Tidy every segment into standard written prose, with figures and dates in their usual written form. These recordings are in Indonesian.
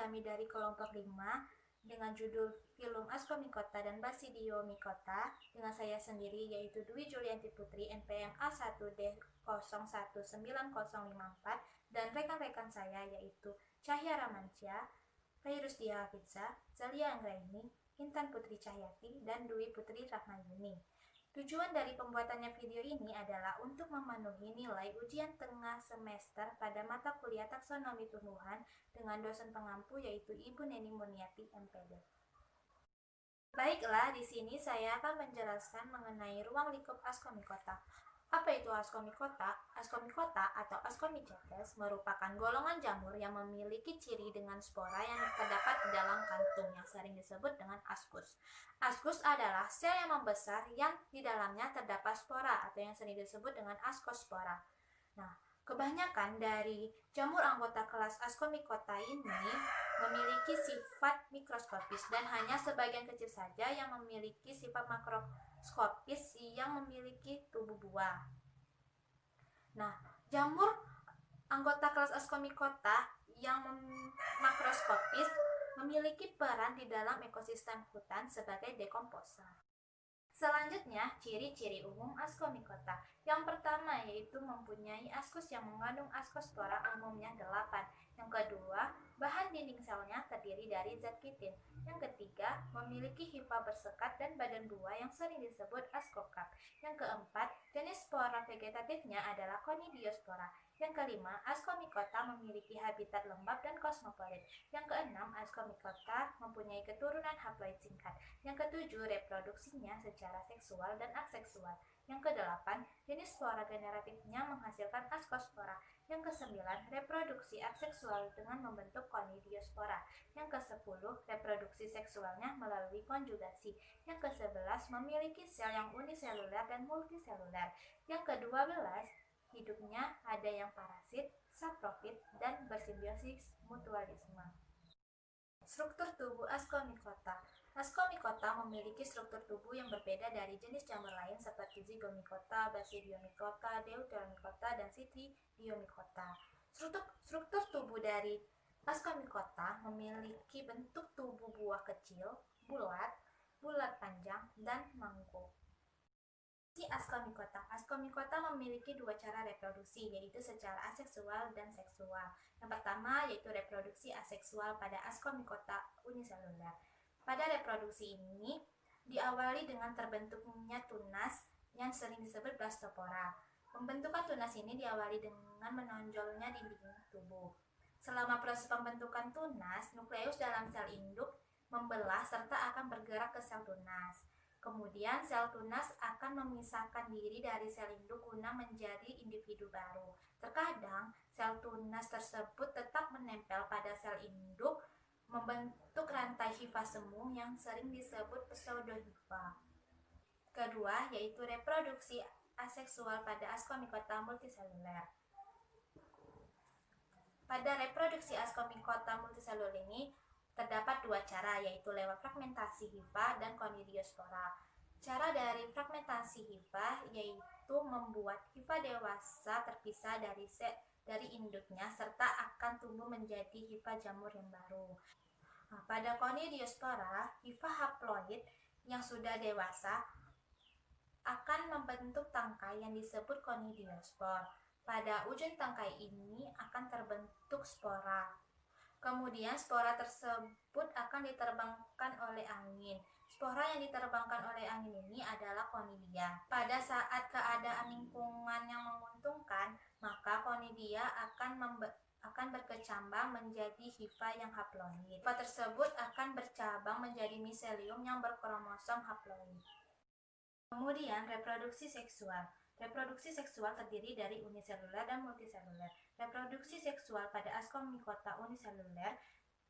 kami dari kelompok 5 dengan judul Film Askomikota dan Basidiomikota dengan saya sendiri yaitu Dwi Julianti Putri NPM A1D019054 dan rekan-rekan saya yaitu Cahya Ramansyah, Fairuz Diah Hafizah, Zalia Anggraini, Intan Putri Cahyati, dan Dwi Putri Rahmayuni. Tujuan dari pembuatannya video ini adalah untuk memenuhi nilai ujian tengah semester pada mata kuliah taksonomi tumbuhan dengan dosen pengampu yaitu Ibu Neni Murniati MPD. Baiklah, di sini saya akan menjelaskan mengenai ruang lingkup Askomikota. Apa itu Askomikota? Askomikota atau Ascomicetes merupakan golongan jamur yang memiliki ciri dengan spora yang terdapat di dalam kantung yang sering disebut dengan askus. Askus adalah sel yang membesar yang di dalamnya terdapat spora atau yang sering disebut dengan askospora. Nah, kebanyakan dari jamur anggota kelas Askomikota ini memiliki sifat mikroskopis dan hanya sebagian kecil saja yang memiliki sifat makroskopis yang memiliki tubuh buah. Nah, jamur anggota kelas Askomikota yang makroskopis memiliki peran di dalam ekosistem hutan sebagai dekomposer. Selanjutnya, ciri-ciri umum Askomikota. Yang pertama yaitu mempunyai askus yang mengandung askospora umumnya 8. Yang kedua, bahan dinding selnya terdiri dari zat kitin. Yang ketiga, memiliki hifa bersekat dan badan buah yang sering disebut askokap. Yang keempat, jenis spora vegetatifnya adalah Conidiospora. Yang kelima, Askomikota memiliki habitat lembab dan kosmopolit. Yang keenam, Askomikota mempunyai keturunan haploid singkat. Yang ketujuh, reproduksinya secara seksual dan aseksual. Yang kedelapan, jenis spora generatifnya menghasilkan askospora. Yang kesembilan, reproduksi aseksual dengan membentuk Conidiospora. Yang kesepuluh, reproduksi seksualnya melalui konjugasi. Yang kesebelas, memiliki sel yang uniseluler dan multiseluler. Yang kedua-belas, hidupnya ada yang parasit, saprofit, dan bersimbiosis mutualisme. Struktur tubuh Askomikota. Askomikota memiliki struktur tubuh yang berbeda dari jenis jamur lain seperti Zygomikota, Basidiomikota, Deuteromikota, dan Cytridiomikota. Struktur tubuh dari Askomikota memiliki bentuk tubuh buah kecil, bulat panjang, dan mangkuk. Askomikota memiliki dua cara reproduksi, yaitu secara aseksual dan seksual. Yang pertama yaitu reproduksi aseksual pada Askomikota uniseluler. Pada reproduksi ini diawali dengan terbentuknya tunas yang sering disebut blastopora. Pembentukan tunas ini diawali dengan menonjolnya dinding tubuh. Selama proses pembentukan tunas, nukleus dalam sel induk membelah serta akan bergerak ke sel tunas. Kemudian sel tunas akan memisahkan diri dari sel induk guna menjadi individu baru. Terkadang sel tunas tersebut tetap menempel pada sel induk membentuk rantai hifa semu yang sering disebut pseudohifa. Kedua yaitu reproduksi aseksual pada Askomikota multiseluler. Pada reproduksi Askomikota multiseluler ini terdapat dua cara, yaitu lewat fragmentasi hifa dan Conidiospora. Cara dari fragmentasi hifa yaitu membuat hifa dewasa terpisah dari induknya serta akan tumbuh menjadi hifa jamur yang baru. Nah, pada Conidiospora, hifa haploid yang sudah dewasa akan membentuk tangkai yang disebut conidiospor. Pada ujung tangkai ini akan terbentuk spora. Kemudian spora tersebut akan diterbangkan oleh angin. Spora yang diterbangkan oleh angin ini adalah conidia. Pada saat keadaan lingkungan yang menguntungkan, maka conidia akan berkecambang menjadi hifa yang haploid. Hifa tersebut akan bercabang menjadi miselium yang berkromosom haploid. Kemudian reproduksi seksual. Reproduksi seksual terdiri dari uniseluler dan multiseluler. Reproduksi seksual pada Askomikota uniseluler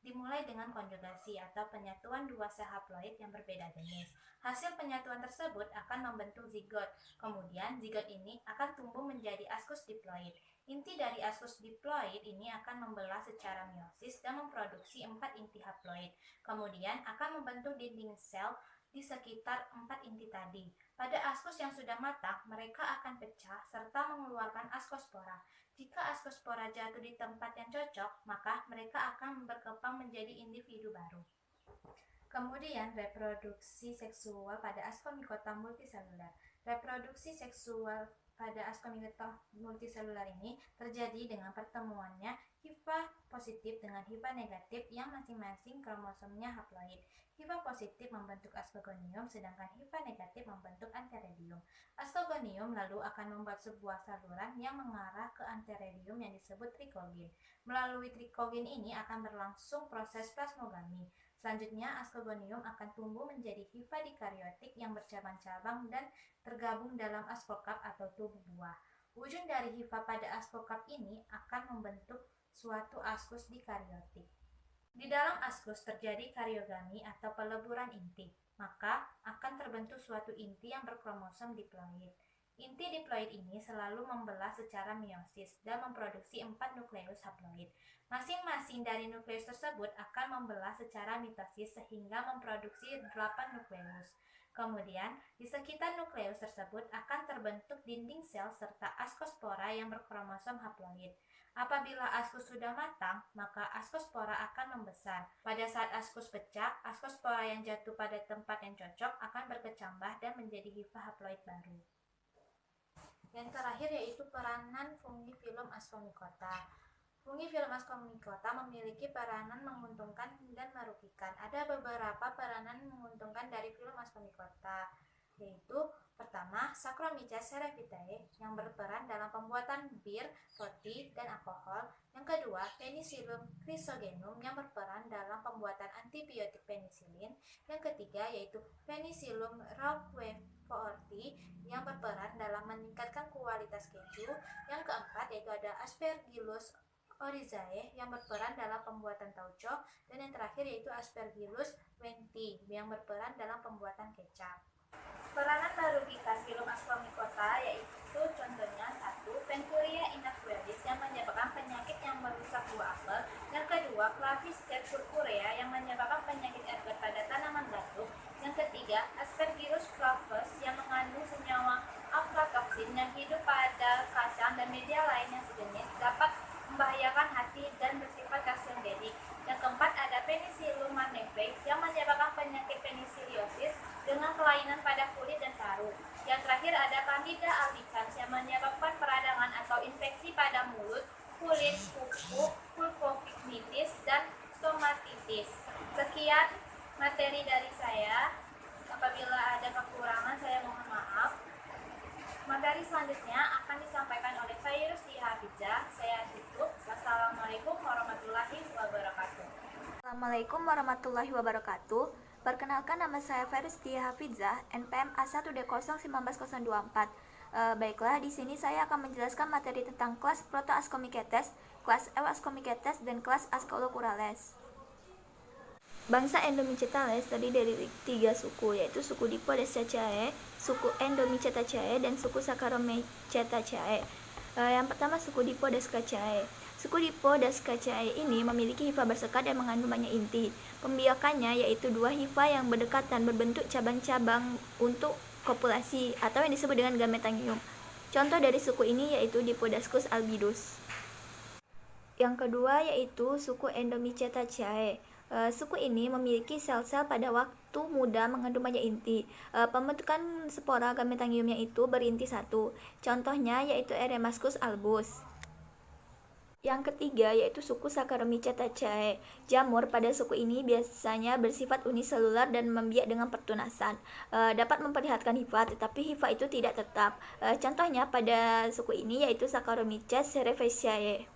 dimulai dengan konjugasi atau penyatuan dua sel haploid yang berbeda jenis. Hasil penyatuan tersebut akan membentuk zigot. Kemudian zigot ini akan tumbuh menjadi askus diploid. Inti dari askus diploid ini akan membelah secara meiosis dan memproduksi 4 inti haploid. Kemudian akan membentuk dinding sel di sekitar 4 inti tadi. Pada askus yang sudah matang, mereka akan pecah serta mengeluarkan askospora. Jika Ascospora jatuh di tempat yang cocok, maka mereka akan berkembang menjadi individu baru. Kemudian, reproduksi seksual pada Ascomycota multiselular. Reproduksi seksual pada Ascomycota multiselular ini terjadi dengan pertemuannya hifa positif dengan hifa negatif yang masing-masing kromosomnya haploid. Hifa positif membentuk ascogonium, sedangkan hifa negatif membentuk anteredium. Ascogonium lalu akan membuat sebuah saluran yang mengarah ke anteredium yang disebut trikogen. Melalui trikogen ini akan berlangsung proses plasmogami. Selanjutnya, ascogonium akan tumbuh menjadi hifa dikaryotik yang bercabang-cabang dan tergabung dalam askokap atau tubuh buah. Ujung dari hifa pada askokap ini akan membentuk suatu askus dikaryotik. Di dalam askus terjadi karyogami atau peleburan inti, maka akan terbentuk suatu inti yang berkromosom diploid. Inti diploid ini selalu membelah secara meiosis dan memproduksi 4 nukleus haploid. Masing-masing dari nukleus tersebut akan membelah secara mitosis sehingga memproduksi 8 nukleus. Kemudian, di sekitar nukleus tersebut akan terbentuk dinding sel serta ascospora yang berkromosom haploid. Apabila askus sudah matang, maka ascospora akan membesar. Pada saat askus pecah, ascospora yang jatuh pada tempat yang cocok akan berkecambah dan menjadi hifa haploid baru. Yang terakhir yaitu peranan Fungifilum Ascomycota. Fungifilum Ascomycota memiliki peranan menguntungkan dan merugikan. Ada beberapa peranan menguntungkan dari filum Ascomycota, yaitu pertama, Saccharomyces cerevisiae yang berperan dalam pembuatan bir, roti, dan alkohol. Yang kedua, Penicillium chrysogenum yang berperan dalam pembuatan antibiotik penisilin. Yang ketiga yaitu Penicillium roqueforti yang berperan dalam meningkatkan kualitas keju. Yang keempat yaitu ada Aspergillus oryzae yang berperan dalam pembuatan tauco. Dan yang terakhir yaitu Aspergillus wenti yang berperan dalam pembuatan kecap. Peranan merugikan filum Ascomycota yaitu contohnya 1. Pencuria inactualis yang menyebabkan penyakit yang merusak buah apel. Yang kedua, Clavister purpurea yang menyebabkan penyakit ergot pada tanaman batu. Yang ketiga, Aspergillus flavus yang mengandung senyawa aflatoksin yang hidup pada kacang dan media lain yang sejenis, dapat membahayakan hati dan bersifat karsinogenic. Yang keempat ada Penicillium marneferi yang menyebabkan penyakit penisiliosis dengan kelainan pada kulit dan paru. Yang terakhir ada Candida albicans yang menyebabkan peradangan atau infeksi pada mulut, kulit, kuku, vulvovaginitis, dan stomatitis. Sekian materi dari saya. Apabila ada kekurangan saya mohon maaf. Materi selanjutnya akan disampaikan oleh saya Rusdi Hafizah. Saya tutup. Wassalamualaikum warahmatullahi wabarakatuh. Assalamualaikum warahmatullahi wabarakatuh. Perkenalkan, nama saya Feristia Hafizah, NPM A1D01924. Baiklah, di sini saya akan menjelaskan materi tentang kelas Protoascomycetes, kelas Euascomycetes, dan kelas Ascolochurales. Bangsa Endomycetales terdiri dari 3 suku, yaitu suku Dipodescaceae, suku Endomycetaceae, dan suku Saccharomycetaceae. Yang pertama, suku Dipodescaceae. Suku Dipodescaceae ini memiliki hifa bersekat dan mengandung banyak inti. Pembiakannya yaitu 2 hifa yang berdekatan berbentuk cabang-cabang untuk kopulasi atau yang disebut dengan gametangium. Contoh dari suku ini yaitu Dipodascus albidus. Yang kedua yaitu suku Endomycetaceae. Suku ini memiliki sel-sel pada waktu muda mengandung banyak inti. Pembentukan spora gametangiumnya itu berinti 1. Contohnya yaitu Eremascus albus. Yang ketiga yaitu suku Saccharomycetaceae. Jamur pada suku ini biasanya bersifat uniselular dan membiak dengan pertunasan. Dapat memperlihatkan hifa, tetapi hifa itu tidak tetap. Contohnya pada suku ini yaitu Saccharomyces cerevisiae.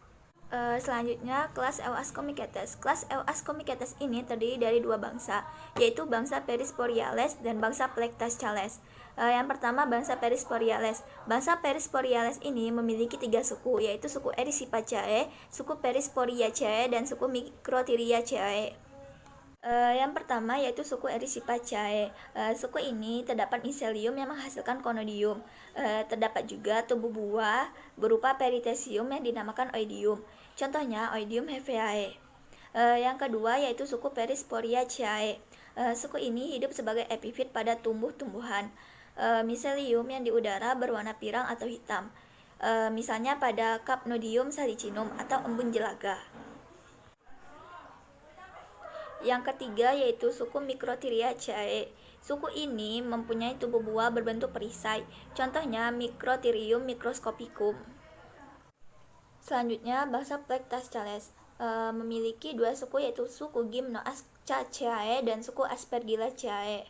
Selanjutnya, kelas Euascomycetes. Kelas Euascomycetes ini terdiri dari 2 bangsa, yaitu bangsa Perisporiales dan bangsa Plectacales. Yang pertama, bangsa Perisporiales. Bangsa Perisporiales ini memiliki 3 suku, yaitu suku Erysipaceae, suku Perisporiaceae, dan suku Microtheriaceae. Yang pertama yaitu suku Erysipaceae. Suku ini terdapat miselium yang menghasilkan conodium. Terdapat juga tubuh buah berupa perithecium yang dinamakan oidium. Contohnya Oidium heveae. Yang kedua yaitu suku Perisporiaceae. Suku ini hidup sebagai epifit pada tumbuh-tumbuhan. Miselium yang di udara berwarna pirang atau hitam. misalnya pada Capnodium salicinum atau embun jelaga. Yang ketiga yaitu suku Microtheriaceae. Suku ini mempunyai tubuh buah berbentuk perisai, contohnya Microtherium microscopicum. Selanjutnya, bangsa Plectacales memiliki dua suku yaitu suku Gymnoascaceae dan suku Aspergillaceae.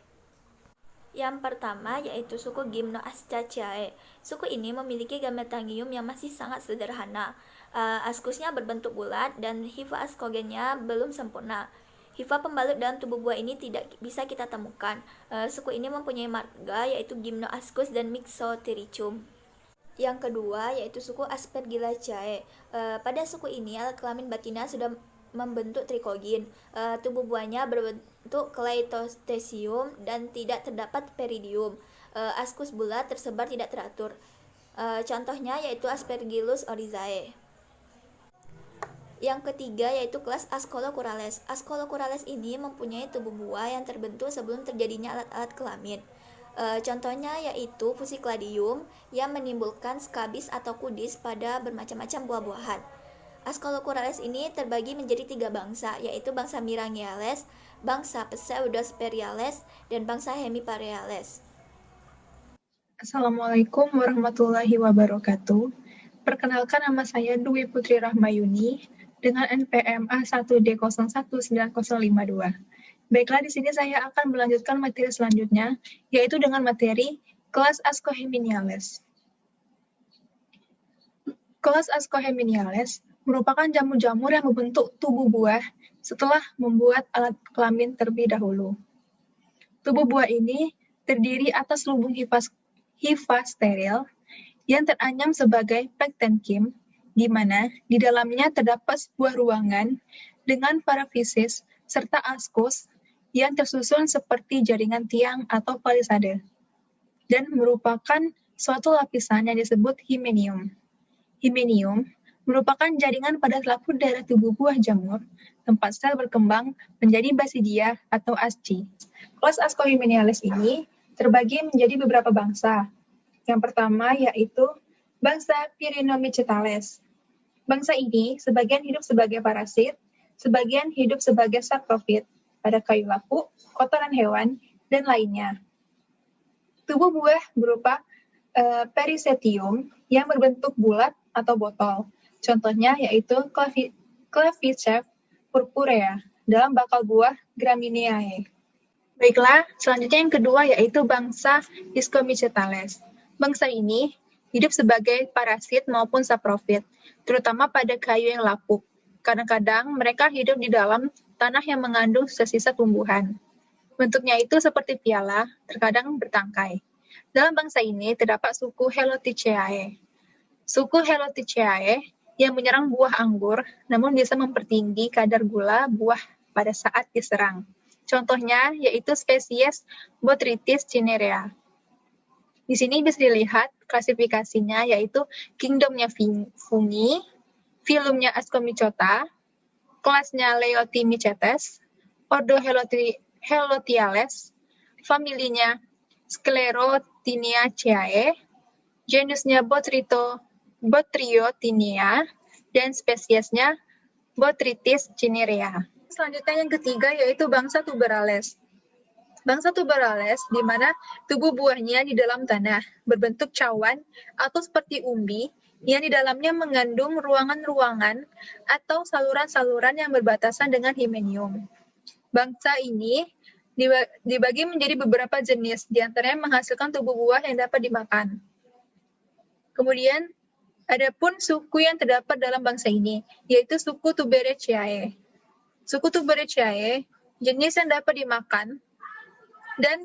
Yang pertama yaitu suku Gymnoascaceae. Suku ini memiliki gametangium yang masih sangat sederhana. Askusnya berbentuk bulat dan hifa askogennya belum sempurna. Hifa pembalut dalam tubuh buah ini tidak bisa kita temukan. Suku ini mempunyai marga yaitu Gymnoascus dan Myxotherichum. Yang kedua yaitu suku Aspergillaceae. Pada suku ini alat kelamin betina sudah membentuk trikogin. Tubuh buahnya berbentuk kleitostesium dan tidak terdapat peridium. Askus bulat tersebar tidak teratur. Contohnya yaitu Aspergillus oryzae. Yang ketiga yaitu kelas Ascolocorales. Ascolocorales ini mempunyai tubuh buah yang terbentuk sebelum terjadinya alat-alat kelamin. Contohnya yaitu Fucicladium yang menimbulkan skabis atau kudis pada bermacam-macam buah-buahan. Ascolocorales ini terbagi menjadi 3 bangsa, yaitu bangsa Mirangiales, bangsa Pseudosperiales, dan bangsa Hemipareales. Assalamualaikum warahmatullahi wabarakatuh. Perkenalkan, nama saya Dwi Putri Rahmayuni dengan NPM A1D019052. Baiklah, di sini saya akan melanjutkan materi selanjutnya, yaitu dengan materi kelas Ascoheminiales. Kelas Ascoheminiales merupakan jamur-jamur yang membentuk tubuh buah setelah membuat alat kelamin terlebih dahulu. Tubuh buah ini terdiri atas lubung hifa steril yang teranyam sebagai pectenkim, di mana di dalamnya terdapat sebuah ruangan dengan parafisis serta askus yang tersusun seperti jaringan tiang atau palisade, dan merupakan suatu lapisan yang disebut hymenium. Hymenium merupakan jaringan pada selaput daerah tubuh buah jamur, tempat sel berkembang menjadi basidia atau asci. Kelas Ascohymeniales ini terbagi menjadi beberapa bangsa. Yang pertama yaitu bangsa Pyrinomycetales. Bangsa ini sebagian hidup sebagai parasit, sebagian hidup sebagai saprofit pada kayu lapu, kotoran hewan, dan lainnya. Tubuh buah berupa perisetium yang berbentuk bulat atau botol. Contohnya yaitu Claviceps purpurea dalam bakal buah Gramineae. Baiklah, selanjutnya yang kedua yaitu bangsa Ischomycetales. Bangsa ini hidup sebagai parasit maupun saprofit, terutama pada kayu yang lapuk. Kadang-kadang mereka hidup di dalam tanah yang mengandung sisa-sisa tumbuhan. Bentuknya itu seperti piala, terkadang bertangkai. Dalam bangsa ini terdapat suku Heloticeae. Suku Heloticeae yang menyerang buah anggur, namun bisa mempertinggi kadar gula buah pada saat diserang. Contohnya yaitu spesies Botrytis cinerea. Di sini bisa dilihat klasifikasinya yaitu kingdomnya fungi, filumnya Ascomycota, kelasnya Leotimycetes, ordo Helotiales, familinya Sclerotiniaceae, genusnya Botryotinea, dan spesiesnya Botrytis cinerea. Selanjutnya yang ketiga yaitu bangsa Tuberales. Bangsa Tuberales di mana tubuh buahnya di dalam tanah, berbentuk cawan atau seperti umbi yang di dalamnya mengandung ruangan-ruangan atau saluran-saluran yang berbatasan dengan hymenium. Bangsa ini dibagi menjadi beberapa jenis, di antaranya menghasilkan tubuh buah yang dapat dimakan. Kemudian, ada pun suku yang terdapat dalam bangsa ini, yaitu suku Tuberaceae. Suku Tuberaceae, jenis yang dapat dimakan, dan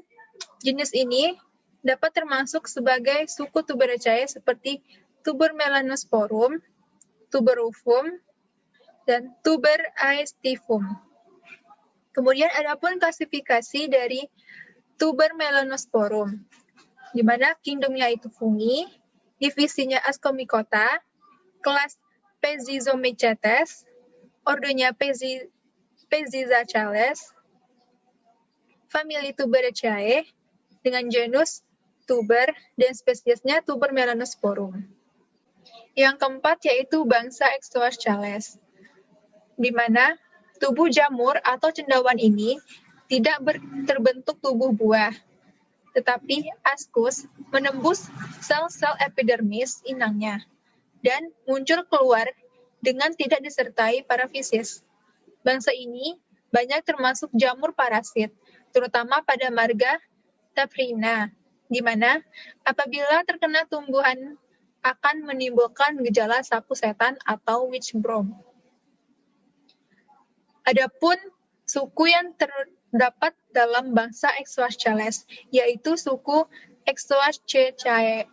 jenis ini dapat termasuk sebagai suku Tuberaceae seperti Tuber melanosporum, Tuber rufum, dan Tuber aestivum. Kemudian ada pun klasifikasi dari Tuber melanosporum, di mana kingdomnya itu fungi, divisinya Ascomycota, kelas Pezizomycetes, ordonya Pezizachales, famili Tuberaceae dengan genus Tuber dan spesiesnya Tuber melanosporum. Yang keempat yaitu bangsa Exoaschales, di mana tubuh jamur atau cendawan ini tidak terbentuk tubuh buah, tetapi askus menembus sel-sel epidermis inangnya dan muncul keluar dengan tidak disertai parafisis. Bangsa ini banyak termasuk jamur parasit, terutama pada marga Taphrina, di mana apabila terkena tumbuhan akan menimbulkan gejala sapu setan atau witchbrom. Adapun suku yang terdapat dalam bangsa Exoaschales, yaitu suku Exoaceae,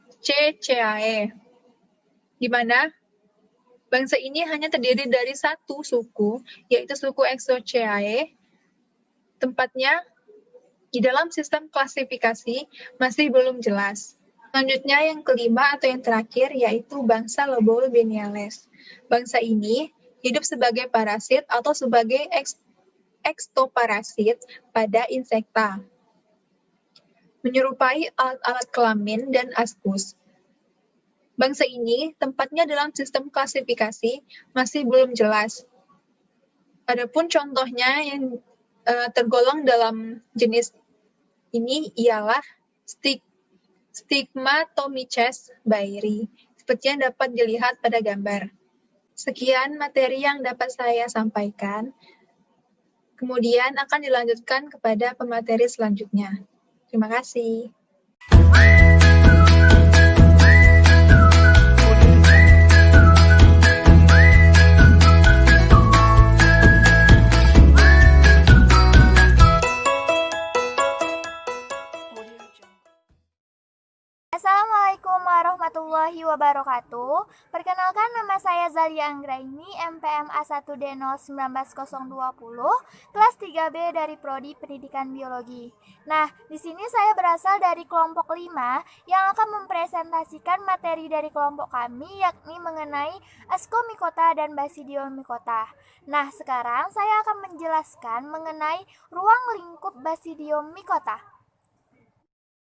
di mana bangsa ini hanya terdiri dari satu suku, yaitu suku Exoaceae. Tempatnya di dalam sistem klasifikasi masih belum jelas. Selanjutnya yang kelima atau yang terakhir yaitu bangsa Lobopilniales. Bangsa ini hidup sebagai parasit atau sebagai ekstoparasit pada insekta, menyerupai alat-alat kelamin dan askus. Bangsa ini tempatnya dalam sistem klasifikasi masih belum jelas. Adapun contohnya yang tergolong dalam jenis ini ialah Stigmatomyces bairi, seperti yang dapat dilihat pada gambar. Sekian materi yang dapat saya sampaikan. Kemudian akan dilanjutkan kepada pemateri selanjutnya. Terima kasih. Assalamualaikum warahmatullahi wabarakatuh. Perkenalkan, nama saya Zalia Anggraini, MPM A1D01920, kelas 3B dari Prodi Pendidikan Biologi. Nah, di sini saya berasal dari kelompok 5 yang akan mempresentasikan materi dari kelompok kami, yakni mengenai Ascomycota dan Basidiomycota. Nah, sekarang saya akan menjelaskan mengenai ruang lingkup Basidiomycota.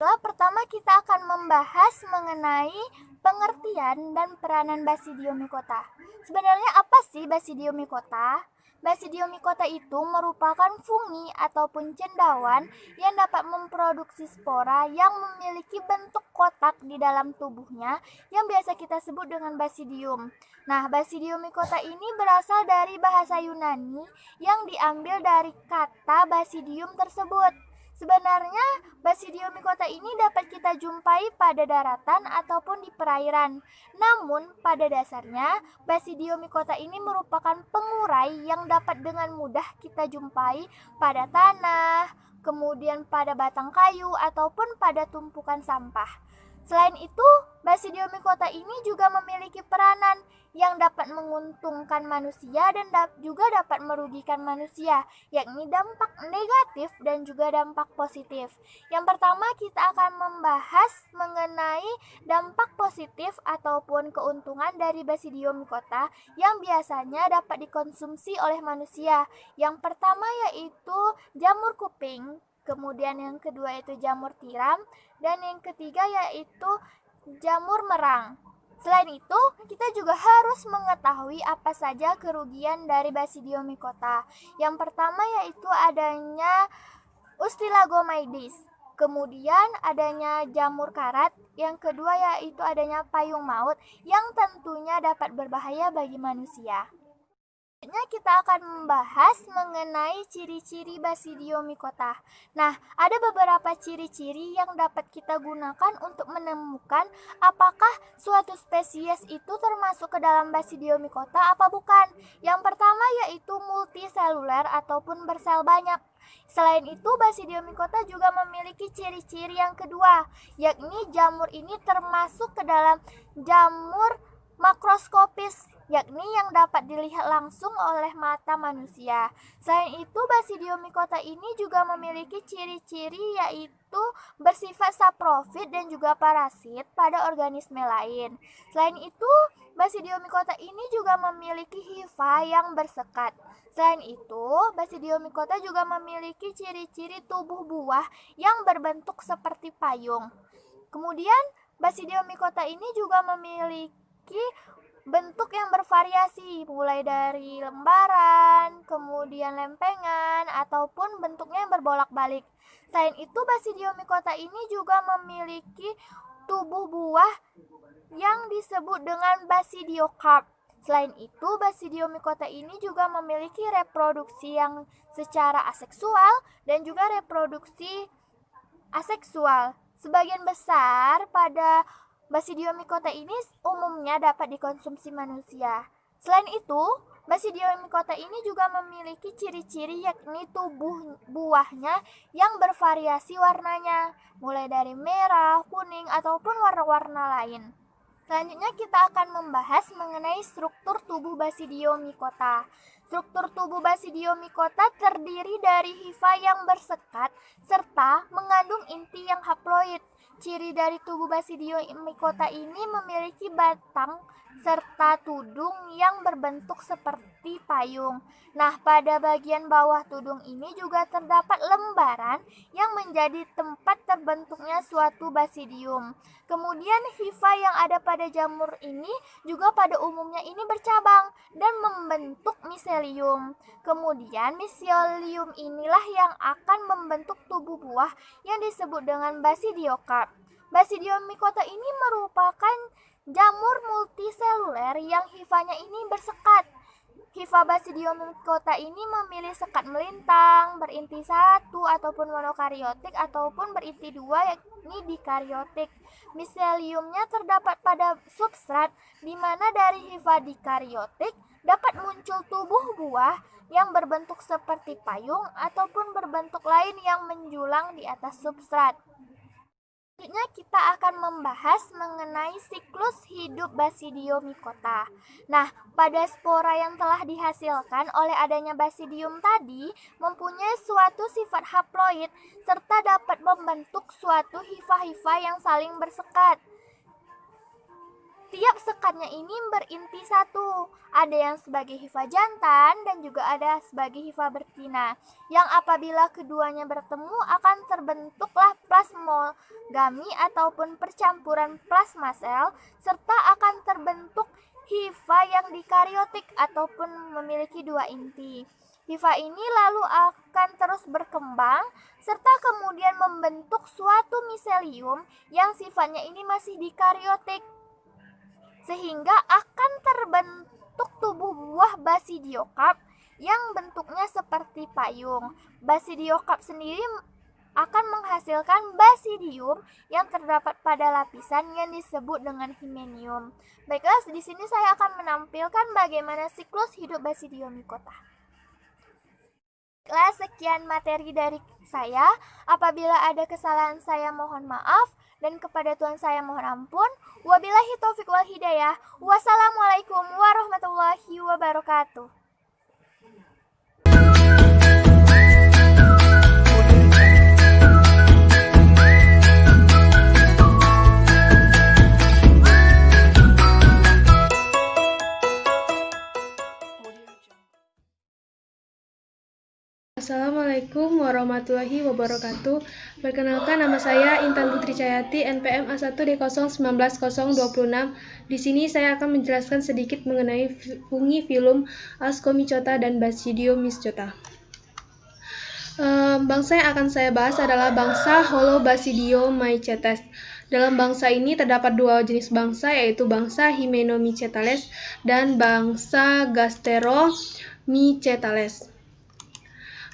Pertama kita akan membahas mengenai pengertian dan peranan Basidiomycota. Sebenarnya apa sih Basidiomycota? Basidiomycota itu merupakan fungi ataupun cendawan yang dapat memproduksi spora yang memiliki bentuk kotak di dalam tubuhnya yang biasa kita sebut dengan basidium. Nah, Basidiomycota ini berasal dari bahasa Yunani yang diambil dari kata basidium tersebut. Sebenarnya Basidiomycota ini dapat kita jumpai pada daratan ataupun di perairan. Namun pada dasarnya Basidiomycota ini merupakan pengurai yang dapat dengan mudah kita jumpai pada tanah, kemudian pada batang kayu ataupun pada tumpukan sampah. Selain itu, Basidiomycota ini juga memiliki peranan yang dapat menguntungkan manusia dan juga dapat merugikan manusia, yakni dampak negatif dan juga dampak positif. Yang pertama kita akan membahas mengenai dampak positif ataupun keuntungan dari Basidiomycota yang biasanya dapat dikonsumsi oleh manusia. Yang pertama yaitu jamur kuping, kemudian yang kedua itu jamur tiram, dan yang ketiga yaitu jamur merang. Selain itu, kita juga harus mengetahui apa saja kerugian dari Basidiomycota. Yang pertama yaitu adanya Ustilagomaides, kemudian adanya jamur karat, yang kedua yaitu adanya payung maut yang tentunya dapat berbahaya bagi manusia. Selanjutnya kita akan membahas mengenai ciri-ciri Basidiomycota. Nah, ada beberapa ciri-ciri yang dapat kita gunakan untuk menemukan apakah suatu spesies itu termasuk ke dalam Basidiomycota apa bukan. Yang pertama yaitu multiseluler ataupun bersel banyak. Selain itu, Basidiomycota juga memiliki ciri-ciri yang kedua, yakni jamur ini termasuk ke dalam jamur makroskopis, yakni yang dapat dilihat langsung oleh mata manusia. Selain itu, Basidiomycota ini juga memiliki ciri-ciri yaitu bersifat saprofit dan juga parasit pada organisme lain. Selain itu, Basidiomycota ini juga memiliki hifa yang bersekat. Selain itu, Basidiomycota juga memiliki ciri-ciri tubuh buah yang berbentuk seperti payung. Kemudian, Basidiomycota ini juga memiliki bentuk yang bervariasi, mulai dari lembaran, kemudian lempengan, ataupun bentuknya yang berbolak-balik. Selain itu, Basidiomycota ini juga memiliki tubuh buah yang disebut dengan basidiokarp. Selain itu, Basidiomycota ini juga memiliki reproduksi yang secara aseksual dan juga reproduksi aseksual. Sebagian besar pada Basidiomycota ini umumnya dapat dikonsumsi manusia. Selain itu, Basidiomycota ini juga memiliki ciri-ciri yakni tubuh buahnya yang bervariasi warnanya, mulai dari merah, kuning, ataupun warna-warna lain. Selanjutnya kita akan membahas mengenai struktur tubuh Basidiomycota. Struktur tubuh Basidiomycota terdiri dari hifa yang bersekat serta mengandung inti yang haploid. Ciri dari tubuh Basidiomycota ini memiliki batang serta tudung yang berbentuk seperti payung. Nah, pada bagian bawah tudung ini juga terdapat lembaran yang menjadi tempat terbentuknya suatu basidium. Kemudian hifa yang ada pada jamur ini juga pada umumnya ini bercabang dan membentuk miselium. Kemudian miselium inilah yang akan membentuk tubuh buah yang disebut dengan basidiokarp. Basidiomycota ini merupakan jamur multiseluler yang hifanya ini bersekat. Hifa Basidiomycota ini memilih sekat melintang, berinti satu ataupun monokariotik ataupun berinti dua yakni dikariotik. Miseliumnya terdapat pada substrat di mana dari hifa dikariotik dapat muncul tubuh buah yang berbentuk seperti payung ataupun berbentuk lain yang menjulang di atas substrat. Selanjutnya kita akan membahas mengenai siklus hidup Basidiomycota. Nah, pada spora yang telah dihasilkan oleh adanya basidium tadi mempunyai suatu sifat haploid serta dapat membentuk suatu hifa-hifa yang saling bersekat. Tiap sekatnya ini berinti satu, ada yang sebagai hifa jantan dan juga ada sebagai hifa betina, yang apabila keduanya bertemu akan terbentuklah plasmogami ataupun percampuran plasma sel, serta akan terbentuk hifa yang dikariotik ataupun memiliki dua inti. Hifa ini lalu akan terus berkembang serta kemudian membentuk suatu miselium yang sifatnya ini masih dikariotik, sehingga akan terbentuk tubuh buah basidiokarp yang bentuknya seperti payung. Basidiokarp sendiri akan menghasilkan basidium yang terdapat pada lapisan yang disebut dengan himenium. Baiklah, di sini saya akan menampilkan bagaimana siklus hidup Basidiomycota. Baiklah, sekian materi dari saya. Apabila ada kesalahan saya mohon maaf, dan kepada Tuhan saya mohon ampun. Wabillahi taufiq wal hidayah. Wassalamualaikum warahmatullahi wabarakatuh. Assalamualaikum warahmatullahi wabarakatuh. Perkenalkan, nama saya Intan Putri Cayati, NPM A1D019026. Di sini saya akan menjelaskan sedikit mengenai fungi filum Ascomycota dan Basidiomycota. Bangsa yang akan saya bahas adalah bangsa Holobasidiomycetes. Dalam bangsa ini terdapat dua jenis bangsa, yaitu bangsa Hymenomycetales dan bangsa Gasteromycetales.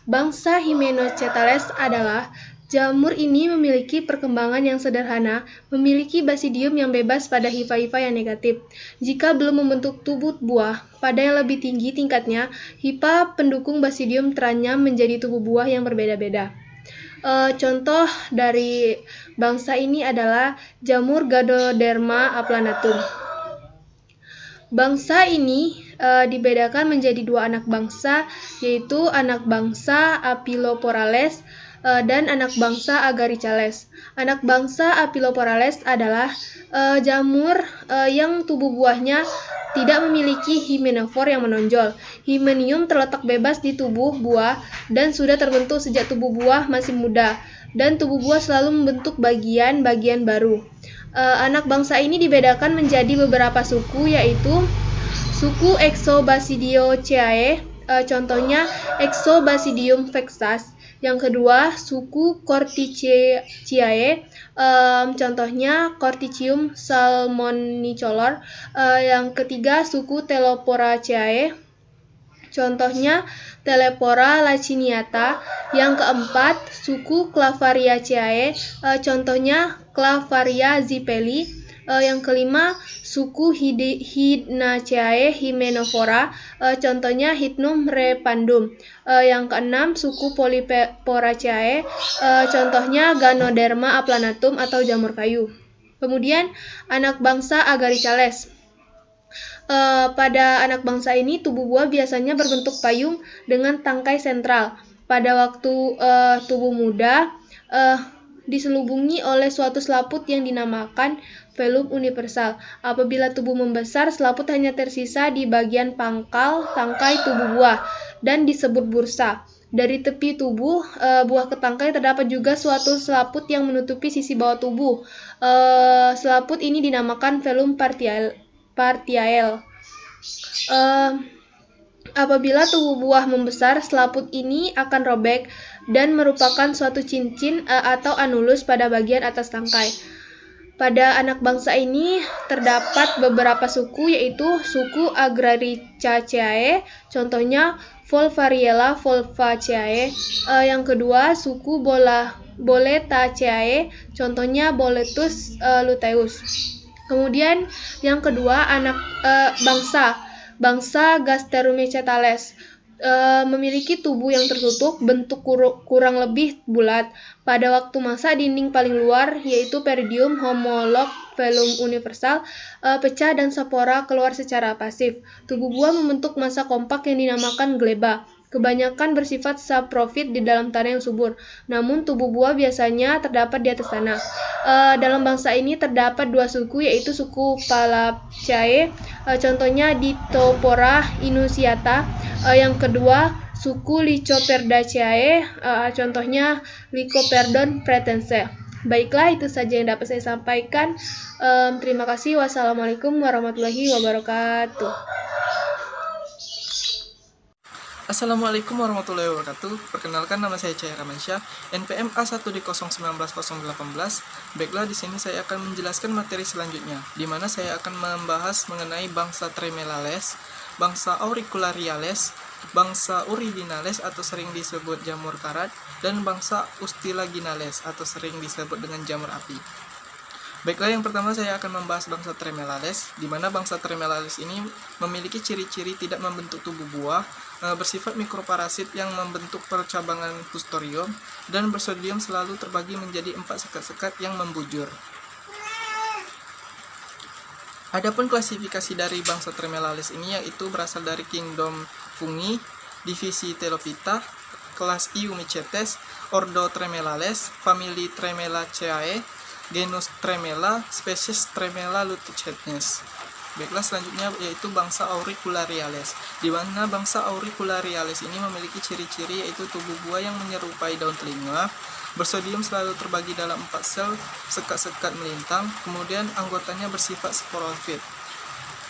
Bangsa Hymenocetales adalah jamur ini memiliki perkembangan yang sederhana, memiliki basidium yang bebas pada hifa-hifa yang negatif. Jika belum membentuk tubuh buah, pada yang lebih tinggi tingkatnya, hifa pendukung basidium teranyam menjadi tubuh buah yang berbeda-beda. Contoh dari bangsa ini adalah jamur Gadoderma aplanatum. Bangsa ini dibedakan menjadi dua anak bangsa, yaitu anak bangsa Aphiloporales dan anak bangsa Agaricales. Anak bangsa Aphiloporales adalah jamur yang tubuh buahnya tidak memiliki hymenofor yang menonjol. Hymenium terletak bebas di tubuh buah dan sudah terbentuk sejak tubuh buah masih muda. dan tubuh buah selalu membentuk bagian-bagian baru. Anak bangsa ini dibedakan menjadi beberapa suku, yaitu suku Exobasidiaceae, contohnya Exobasidium vexas. Yang kedua, suku Corticiaceae, contohnya Corticium salmonicolor. Yang ketiga, suku Teloporaceae, contohnya Telepora laciniata. Yang keempat, suku Clavariaceae, contohnya Clavaria zipeli. Yang kelima, suku Hydnaceae hymenopora, contohnya Hydnum repandum. Yang keenam, suku Polyporaceae, contohnya Ganoderma aplanatum atau jamur kayu. Kemudian, anak bangsa Agaricales. Pada anak bangsa ini, tubuh buah biasanya berbentuk payung dengan tangkai sentral. Pada waktu tubuh muda, diselubungi oleh suatu selaput yang dinamakan velum universal. Apabila tubuh membesar, selaput hanya tersisa di bagian pangkal tangkai tubuh buah dan disebut bursa. Dari tepi tubuh buah ke tangkai terdapat juga suatu selaput yang menutupi sisi bawah tubuh. Selaput ini dinamakan velum partiael. Apabila tubuh buah membesar, selaput ini akan robek dan merupakan suatu cincin atau anulus pada bagian atas tangkai. Pada anak bangsa ini terdapat beberapa suku, yaitu suku Agraricaceae, contohnya Volvariella volvaceae. Yang kedua, suku Boletaceae, contohnya Boletus luteus. Kemudian yang kedua, anak bangsa Gasterumycetales. Memiliki tubuh yang tertutup, bentuk kurang lebih bulat. Pada waktu masa dinding paling luar, yaitu peridium homolog velum universal, pecah dan spora keluar secara pasif. Tubuh buah membentuk massa kompak yang dinamakan gleba. Kebanyakan bersifat saprofit di dalam tanah yang subur, namun tubuh buah biasanya terdapat di atas tanah. Dalam bangsa ini terdapat dua suku, yaitu suku Palapcae, contohnya Dithopora inusiata. Yang kedua, suku Lycoperdaceae, contohnya Lycoperdon pratense. Baiklah, itu saja yang dapat saya sampaikan. Terima kasih. Wassalamualaikum warahmatullahi wabarakatuh. Assalamualaikum warahmatullahi wabarakatuh. Perkenalkan, nama saya Cahaya Ramansyah, NPM A1D019-018. Baiklah, di sini saya akan menjelaskan materi selanjutnya, di mana saya akan membahas mengenai bangsa Tremelales, bangsa Auriculariales, bangsa Uridinales atau sering disebut jamur karat, dan bangsa Ustilaginales atau sering disebut dengan jamur api. Baiklah, yang pertama saya akan membahas bangsa Tremelales, di mana bangsa Tremelales ini memiliki ciri-ciri tidak membentuk tubuh buah, bersifat mikroparasit yang membentuk percabangan Fustorium, dan bersodium selalu terbagi menjadi 4 sekat-sekat yang membujur. Adapun klasifikasi dari bangsa Tremelales ini yaitu berasal dari kingdom Fungi, divisi Telopita, kelas Eumycetes, ordo Tremelales, famili Tremelaceae, genus Tremela, spesies Tremela lutecetes. Baiklah, selanjutnya yaitu bangsa Auriculariales, di mana bangsa Auriculariales ini memiliki ciri-ciri yaitu tubuh buah yang menyerupai daun telinga, bersodium selalu terbagi dalam 4 sel sekat-sekat melintang, kemudian anggotanya bersifat sporofit.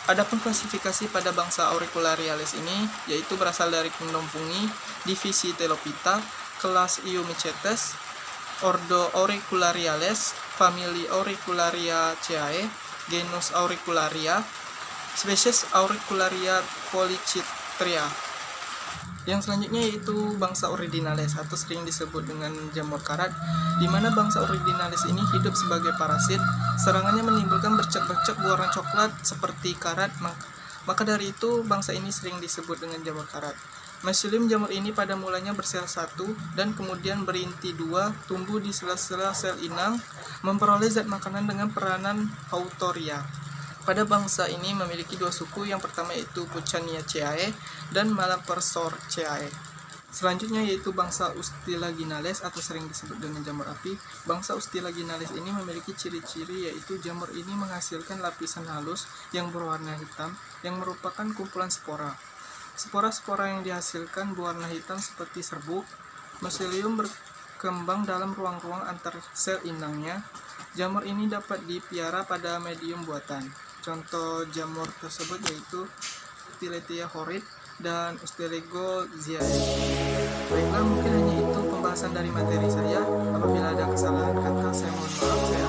Adapun klasifikasi pada bangsa Auriculariales ini yaitu berasal dari kingdom Fungi, divisi Telopita, kelas Eumycetes, ordo Auriculariales, famili Auriculariaceae, genus Auricularia, spesies Auricularia polychitria. Yang selanjutnya yaitu bangsa Uridinales atau sering disebut dengan jamur karat, di mana bangsa Uridinales ini hidup sebagai parasit. Serangannya menimbulkan bercak-bercak berwarna coklat seperti karat, maka dari itu bangsa ini sering disebut dengan jamur karat. Mycelium jamur ini pada mulanya bersel 1 dan kemudian berinti 2, tumbuh di sela-sela sel inang, memperoleh zat makanan dengan peranan hautoria. Pada bangsa ini memiliki 2 suku, yang pertama yaitu Pucaniaceae dan Malapersorceae. Selanjutnya yaitu bangsa Ustilaginales atau sering disebut dengan jamur api. Bangsa Ustilaginales ini memiliki ciri-ciri yaitu jamur ini menghasilkan lapisan halus yang berwarna hitam yang merupakan kumpulan spora. Spora-spora yang dihasilkan berwarna hitam seperti serbuk. Mycelium berkembang dalam ruang-ruang antar sel inangnya. Jamur ini dapat dipiara pada medium buatan. Contoh jamur tersebut yaitu Tiletia horrid dan Ustelego-ziae. Baiklah, mungkin hanya itu pembahasan dari materi saya. Apabila ada kesalahan kata, saya mohon maaf. Saya